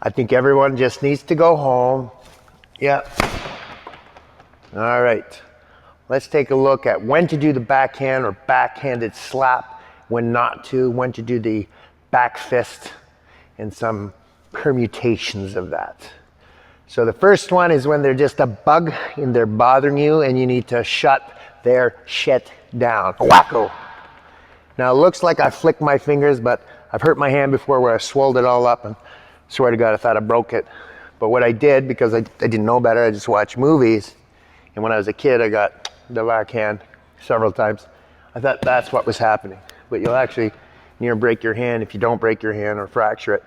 I think everyone just needs to go home. Yeah. All right. Let's take a look at when to do the backhand or backhanded slap, when not to, when to do the back fist, and some permutations of that. So the first one is when they're just a bug and they're bothering you and you need to shut their shit down. Wacko. Now it looks like I flicked my fingers, but I've hurt my hand before where I swelled it all up and swear to God I thought I broke it. But what I did, because I didn't know better, I just watched movies. And when I was a kid, I got the backhand several times. I thought that's what was happening. But you'll actually near break your hand if you don't break your hand or fracture it.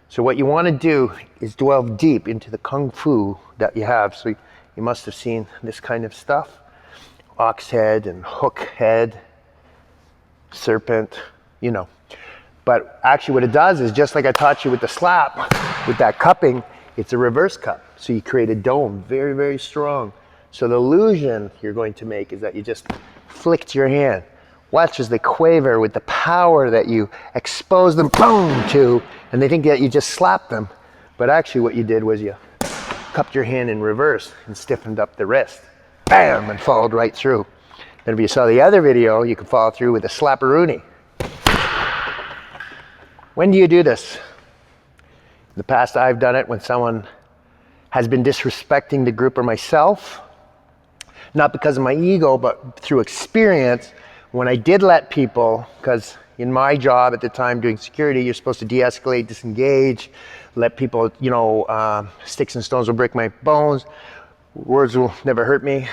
So what you want to do is delve deep into the kung fu that you have. So you must have seen this kind of stuff. Ox head and hook head, serpent, you know. But actually what it does is just like I taught you with the slap, with that cupping, it's a reverse cup. So you create a dome, very, very strong. So the illusion you're going to make is that you just flicked your hand. Watch as they quaver with the power that you expose them, boom, to, and they think that you just slapped them. But actually what you did was you cupped your hand in reverse and stiffened up the wrist. Bam, and followed right through. Then if you saw the other video, you could follow through with a slapperoonie. When do you do this? In the past, I've done it when someone has been disrespecting the group or myself, not because of my ego, but through experience. When I did let people, because in my job at the time doing security, you're supposed to de-escalate, disengage, let people, sticks and stones will break my bones, words will never hurt me.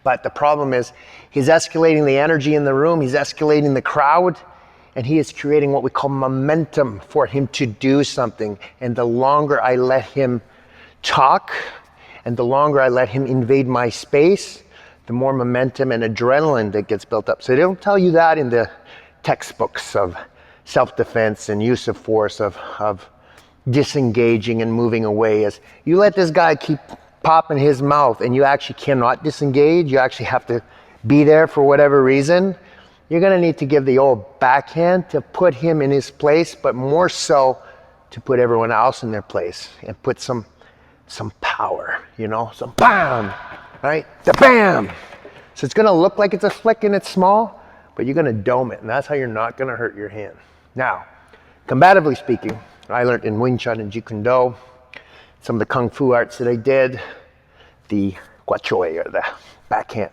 But the problem is, he's escalating the energy in the room, he's escalating the crowd, and he is creating what we call momentum for him to do something. And the longer I let him talk, and the longer I let him invade my space, the more momentum and adrenaline that gets built up. So they don't tell you that in the textbooks of self-defense and use of force, of disengaging and moving away. As you let this guy keep popping his mouth and you actually cannot disengage, you actually have to be there for whatever reason, you're gonna need to give the old backhand to put him in his place, but more so to put everyone else in their place and put some power, some bam, right? The bam! So it's gonna look like it's a flick and it's small, but you're gonna dome it, and that's how you're not gonna hurt your hand. Now, combatively speaking, I learned in Wing Chun and Jeet Kune Do, some of the Kung Fu arts that I did, the Gua Choi, or the backhand.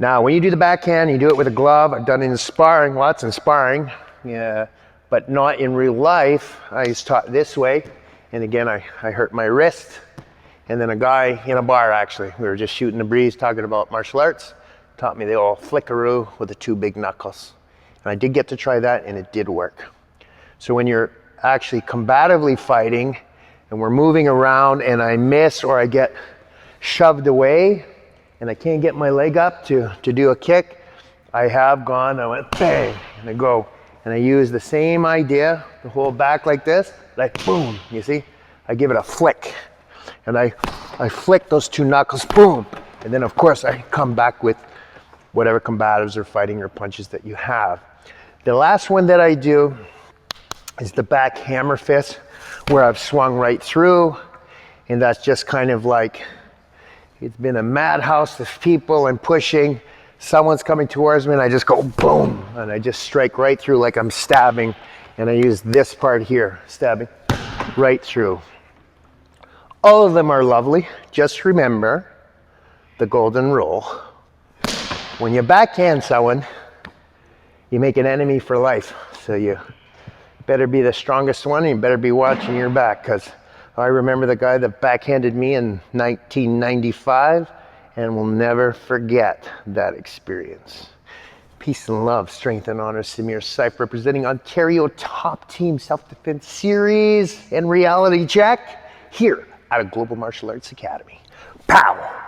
Now, when you do the backhand, you do it with a glove. I've done it in sparring, lots in sparring, yeah, but not in real life. I was taught this way, and again, I hurt my wrist. And then a guy in a bar, actually, we were just shooting the breeze, talking about martial arts, taught me the old flickaroo with the two big knuckles. And I did get to try that, and it did work. So when you're actually combatively fighting, and we're moving around, and I miss or I get shoved away, and I can't get my leg up to do a kick, I went bang, and I go. And I use the same idea, the whole back like this, like boom, you see? I give it a flick. And I flick those two knuckles, boom. And then of course I come back with whatever combatives or fighting or punches that you have. The last one that I do is the back hammer fist, where I've swung right through. And that's just kind of like, it's been a madhouse of people and pushing. Someone's coming towards me and I just go boom. And I just strike right through like I'm stabbing. And I use this part here, stabbing right through. All of them are lovely. Just remember the golden rule. When you backhand someone, you make an enemy for life. So you better be the strongest one, and you better be watching your back, because I remember the guy that backhanded me in 1995 and will never forget that experience. Peace and love, strength and honor, Samir Seif, representing Ontario Top Team Self-Defense Series and Reality Check here at a Global Martial Arts Academy. Pow!